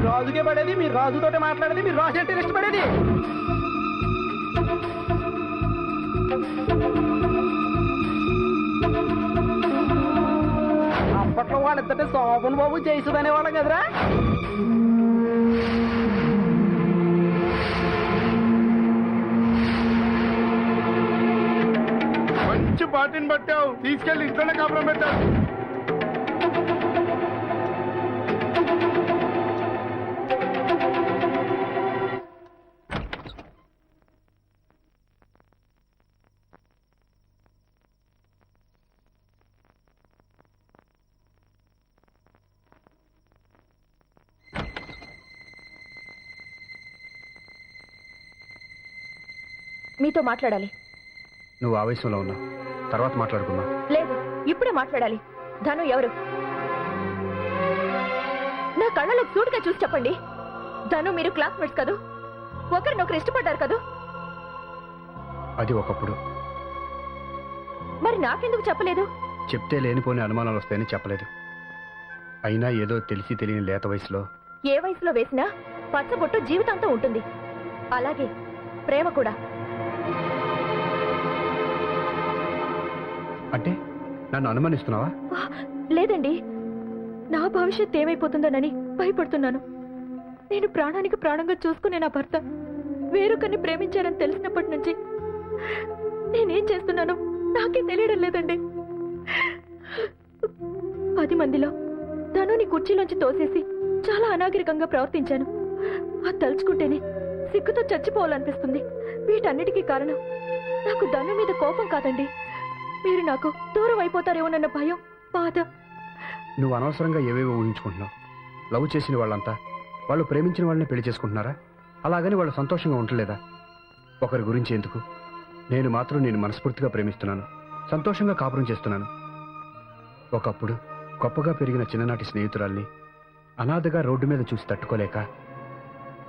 రాజుకే పడేది, మీరు రాజుతోటే మాట్లాడేది, మీరు రాజు అంటే ఇష్టపడేది. అప్పట్లో వాళ్ళిద్దరే శోభన్ బాబు జయసుద్ అనేవాళ్ళం కదరా. మంచి పార్టీని పట్టావు, తీసుకెళ్లి ఇంట్లోనే కాపురం పెట్టావు. మీతో మాట్లాడాలి. నువ్వు ఆవేశంలో ఉన్నావు, తర్వాత మాట్లాడుకుందాం. లేదు, ఇప్పుడే మాట్లాడాలి. ధను ఎవరు? నా కళ్ళలో సూటిగా చూసి చెప్పండి. ధను మీరు క్లాస్మేట్స్ కదూ? ఒకరినొకరు ఇష్టపడ్డారు కదూ? అది ఒకప్పుడు. మరి నాకెందుకు చెప్పలేదు? చెప్తే లేనిపోని అనుమానాలు వస్తాయని చెప్పలేదు. అయినా ఏదో తెలిసి తెలియని లేత వయసులో, ఏ వయసులో వేసినా పచ్చబొట్టు జీవితాంతం ఉంటుంది. అలాగే ప్రేమ కూడా. అంటే నన్ను అనుమానిస్తున్నావా? లేదండి, నా భవిష్యత్ ఏమైపోతుందోనని భయపడుతున్నాను. నేను ప్రాణానికి ప్రాణంగా చూసుకునే నా భర్త వేరొకరిని ప్రేమించారని తెలిసినప్పటి నుంచి నేనేం చేస్తున్నానో నాకే తెలియడం లేదండి. 10 మందిలో ధనుని కుర్చీలోంచి తోసేసి చాలా అనాగరికంగా ప్రవర్తించాను. అది తలుచుకుంటేనే సిగ్గుతో చచ్చిపోవాలనిపిస్తుంది. వీటన్నిటికీ కారణం నాకు ధను మీద కోపం కాదండి, మీరు నాకు దూరం అయిపోతారేమోనన్న భయం, బాధ. నువ్వు అనవసరంగా ఏవేవో ఊహించుకుంటున్నావు. లవ్ చేసిన వాళ్ళంతా వాళ్ళు ప్రేమించిన వాళ్ళని పెళ్లి చేసుకుంటున్నారా? అలాగని వాళ్ళు సంతోషంగా ఉండలేదా? ఒకరి గురించి ఎందుకు? నేను మాత్రం నేను మనస్ఫూర్తిగా ప్రేమిస్తున్నాను, సంతోషంగా కాపురం చేస్తున్నాను. ఒకప్పుడు గొప్పగా పెరిగిన చిన్ననాటి స్నేహితురాల్ని అనాథగా రోడ్డు మీద చూసి తట్టుకోలేక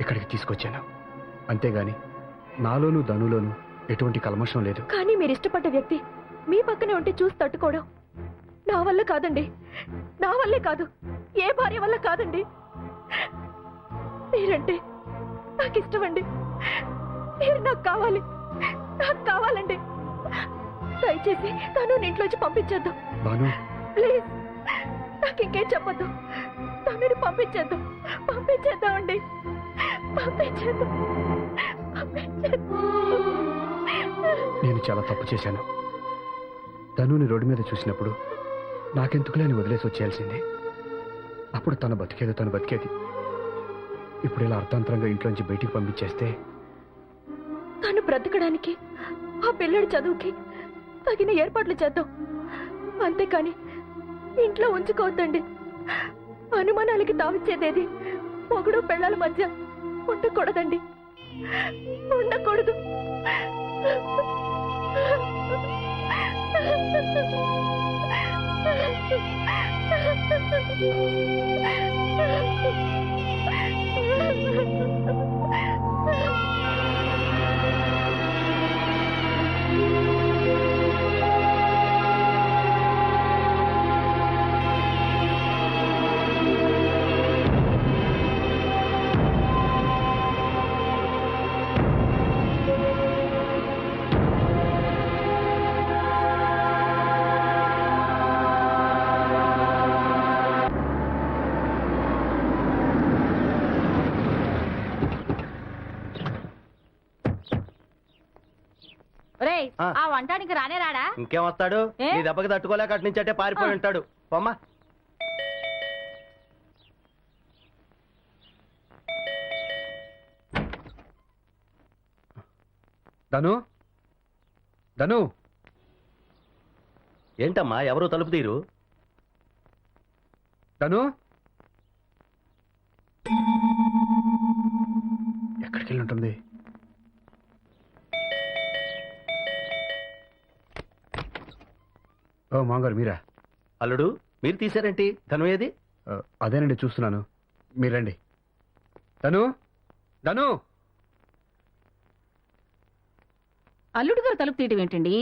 ఇక్కడికి తీసుకొచ్చాను. అంతేగాని నాలోనూ ధనులోనూ ఎటువంటి కల్మషం లేదు. కానీ మీరు ఇష్టపడ్డ వ్యక్తి మీ పక్కనే ఉంటే చూసి తట్టుకోవడం నా వల్ల కాదండి. నా వల్లే కాదు, ఏ భార్య వల్ల కాదండి. మీరంటే నాకు ఇష్టమండి. మీరు నాకు కావాలి, నాకు కావాలండి. దయచేసి తను ఇంట్లోంచి పంపించేద్దాం. ప్లీజ్, నాకు ఇంకేం చెప్పొద్దు. తనని పంపించేద్దాం, పంపించేద్దామండి, పంపించేద్దాం. నేను చాలా తప్పు చేశాను. ధనుని రోడ్డు మీద చూసినప్పుడు నాకెందుకులే అని వదిలేసి వచ్చేయాల్సింది. అప్పుడు తను బతికేది, తను బతికేది. ఇప్పుడు ఇలా అర్థాంతరంగా ఇంట్లోంచి బయటికి పంపించేస్తే తను బ్రతకడానికి, ఆ పిల్లడి చదువుకి తగిన ఏర్పాట్లు చేద్దాం. అంతేకాని ఇంట్లో ఉంచుకోవద్దండి. అనుమానాలకి తావిచ్చేదేది మొగుడు పెళ్ళాల మధ్య ఉండకూడదండి, ఉండకూడదు. ఆ వంటానికి రానే రాడా? ఇంకేం వస్తాడు? నీ దెబ్బకి తట్టుకోలేక అటు నుంచి అంటే పారిపోయి ఉంటాడు. పొమ్మా. ధను, ధను. ఏంటమ్మా, ఎవరు తలుపు తీరు? ధను, ఎక్కడికి వెళ్ళి ఉంటుంది? ఓ మాంగారు, మీరా? అల్లుడు, మీరు తీశారేంటి? ధను ఏది? అదేనండి చూస్తున్నాను. మీరండి. ధను, ధను. అల్లుడు గారు తలుపు తీయటం ఏంటండి?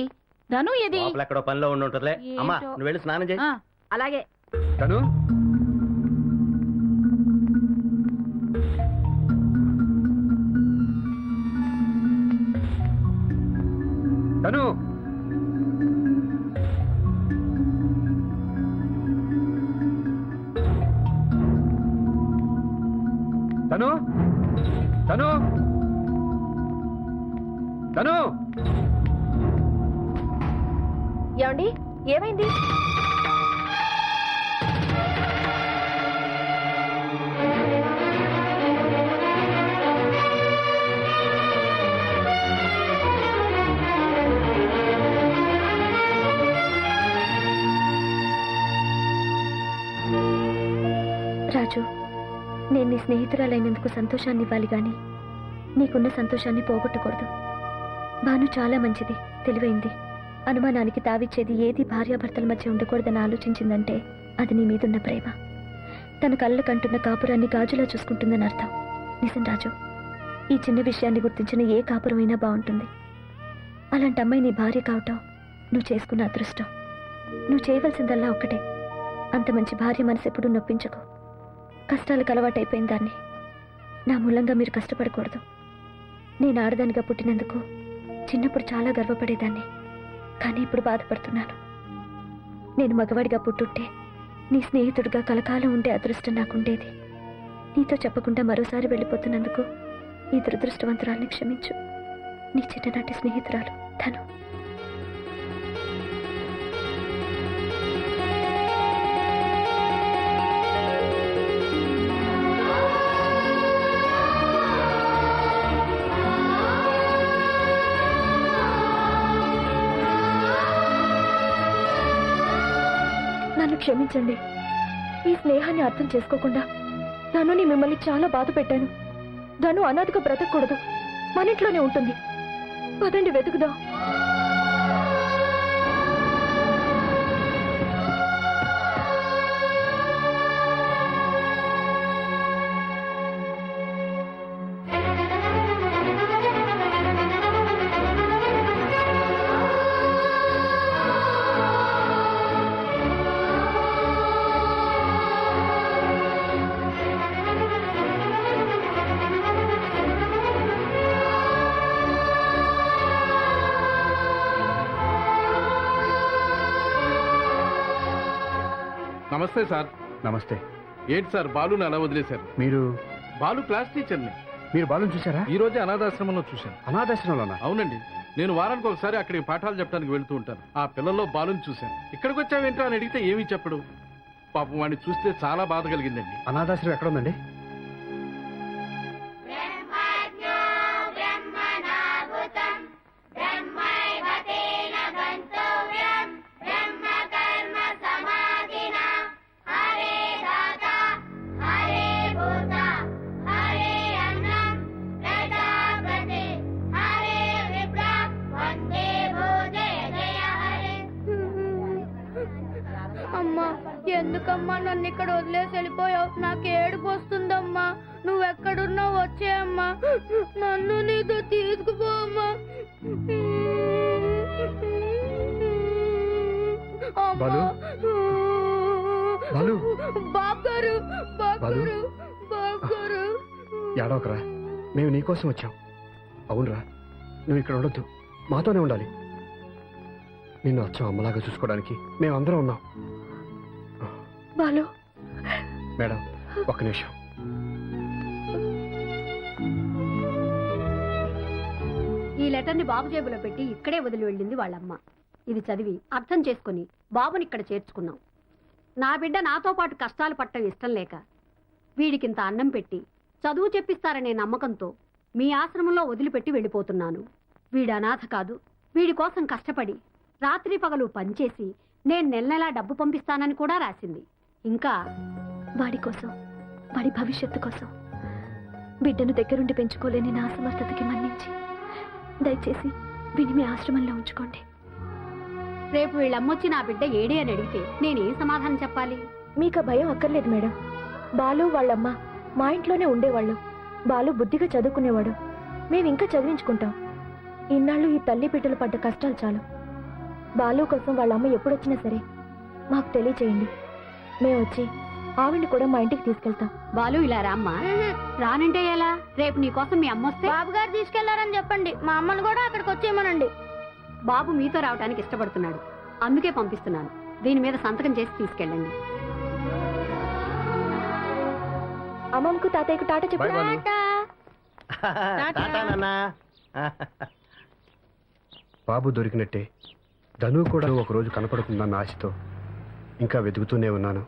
ధను ఏది? ఎక్కడో పనిలో ఉండి ఉంటుందిలే. అమ్మా, నువ్వు వెళ్ళి స్నానం చేయి. అలాగే. ధను, తను తను తను ఏమండి ఏమైంది? రాజు, నేను నీ స్నేహితురాలైనందుకు సంతోషాన్ని ఇవ్వాలి గాని నీకున్న సంతోషాన్ని పోగొట్టకూడదు. భాను చాలా మంచిది, తెలివైంది. అనుమానానికి తావిచ్చేది ఏది భార్యాభర్తల మధ్య ఉండకూడదని ఆలోచించిందంటే అది నీ మీదున్న ప్రేమ. తన కళ్ళ కంటున్న కాపురాన్ని గాజులా చూసుకుంటుందని అర్థం. నిజం రాజు, ఈ చిన్న విషయాన్ని గుర్తించిన ఏ కాపురమైనా బాగుంటుంది. అలాంటి అమ్మాయి నీ భార్య కావటం నువ్వు చేసుకున్న అదృష్టం. నువ్వు చేయవలసిందల్లా ఒక్కటే, అంత మంచి భార్య మనసు ఎప్పుడూ నొప్పించకు. కష్టాలకు అలవాటైపోయిన దాన్ని. నా మూలంగా మీరు కష్టపడకూడదు. నేను ఆడదానిగా పుట్టినందుకు చిన్నప్పుడు చాలా గర్వపడేదాన్ని, కానీ ఇప్పుడు బాధపడుతున్నాను. నేను మగవాడిగా పుట్టుంటే నీ స్నేహితుడిగా కలకాలం ఉండే అదృష్టం నాకుండేది. నీతో చెప్పకుండా మరోసారి వెళ్ళిపోతున్నందుకు ఈ దురదృష్టవంతురాల్ని క్షమించు. నీ చిన్ననాటి స్నేహితురాలు ధను. నన్ను క్షమించండి. ఈ స్నేహాన్ని అర్థం చేసుకోకుండా ధనుని మిమ్మల్ని చాలా బాధ పెట్టాను. ధను అనాథగా బ్రతకూడదు, మన ఇంట్లోనే ఉంటుంది. పదండి వెతుకుదాం. నమస్తే సార్. నమస్తే. ఏంటి సార్ బాలుని అలా వదిలేశారు? మీరు బాలు క్లాస్ టీచర్ని. మీరు బాలుని చూసారా? ఈ రోజే అనాథాశ్రమంలో చూశాను. అనాథాశ్రమంలోనా? అవునండి, నేను వారానికి ఒకసారి అక్కడికి పాఠాలు చెప్పడానికి వెళ్తూ ఉంటాను. ఆ పిల్లల్లో బాలుని చూశాను. ఇక్కడికి వచ్చావేంటో అని అడిగితే ఏమీ చెప్పడు. పాపం వాడిని చూస్తే చాలా బాధ కలిగిందండి. అనాథాశ్రమం ఎక్కడ ఉందండి? అమ్మా, ఎందుకమ్మా నన్ను ఇక్కడ వదిలేసి వెళ్ళిపోయావు? నాకు ఏడుపు వస్తుందమ్మా. నువ్వెక్కడున్నావు వచ్చేయమ్మా, నన్ను నీతో తీసుకుపోమ్మా. బాలు? బాలు? బాబు గారు, బాబు గారు, బాబు గారు. ఏడవకరా, మేము నీకోసం వచ్చాం. అవునరా, నువ్వు ఇక్కడ ఉండొద్దు, మాతోనే ఉండాలి. నిన్ను వచ్చాం అమ్మలాగా చూసుకోవడానికి మేమందరం ఉన్నాం. బాలు. మేడం, ఒక్క నిమిషం. ఈ లెటర్ని బాబు జేబులో పెట్టి ఇక్కడే వదిలి వెళ్ళింది వాళ్ళమ్మ. ఇది చదివి అర్థం చేసుకుని బాబుని ఇక్కడ చేర్చుకున్నాం. నా బిడ్డ నాతో పాటు కష్టాలు పట్టడం ఇష్టం లేక వీడికింత అన్నం పెట్టి చదువు చెప్పిస్తారనే నమ్మకంతో మీ ఆశ్రమంలో వదిలిపెట్టి వెళ్ళిపోతున్నాను. వీడు అనాథ కాదు. వీడి కోసం కష్టపడి రాత్రి పగలు పనిచేసి నేను నెల నెలా డబ్బు పంపిస్తానని కూడా రాసింది. ఇంకా వాడి కోసం, వాడి భవిష్యత్తు కోసం బిడ్డను దగ్గరుండి పెంచుకోలేని నా అసమర్థతకి మన్నించి దయచేసి వీడిని మీ ఆశ్రమంలో ఉంచుకోండి. రేపు వీళ్ళమ్మొచ్చి నా బిడ్డ ఏడి అని అడిగితే నేనేం సమాధానం చెప్పాలి? మీకు ఆ భయం అక్కర్లేదు మేడం. బాలు వాళ్ళమ్మ మా ఇంట్లోనే ఉండేవాళ్ళు. బాలు బుద్ధిగా చదువుకునేవాడు. మేము ఇంకా చదివించుకుంటాం. ఇన్నాళ్ళు ఈ తల్లి బిడ్డలు పడ్డ కష్టాలు చాలు. బాలు కోసం వాళ్ళమ్మ ఎప్పుడొచ్చినా సరే మాకు తెలియచేయండి. మేము వచ్చి ఆవిడ్ని కూడా మా ఇంటికి తీసుకెళ్తాం. బాలు, ఇలా రామ్మా. రానంటే ఎలా? రేపు నీకోసం మీ అమ్మ వస్తే బాబు గారు తీసుకెళ్లారని చెప్పండి. మా అమ్మను కూడా అక్కడికి వచ్చేయమనండి. బాబు మీతో రావడానికి ఇష్టపడుతున్నాడు, అందుకే పంపిస్తున్నాను. దీని మీద సంతకం చేసి తీసుకెళ్ళండి. అమ్మమ్మకు తాతయ్యకు టాటా చెప్పు. బాయ్ బాలు. టాటా నాన్నా. బాబు దొరికినట్టే ధను కూడా ఒకరోజు కనపడుతుందన్న ఆశతో ఇంకా వెతుకుతూనే ఉన్నాను.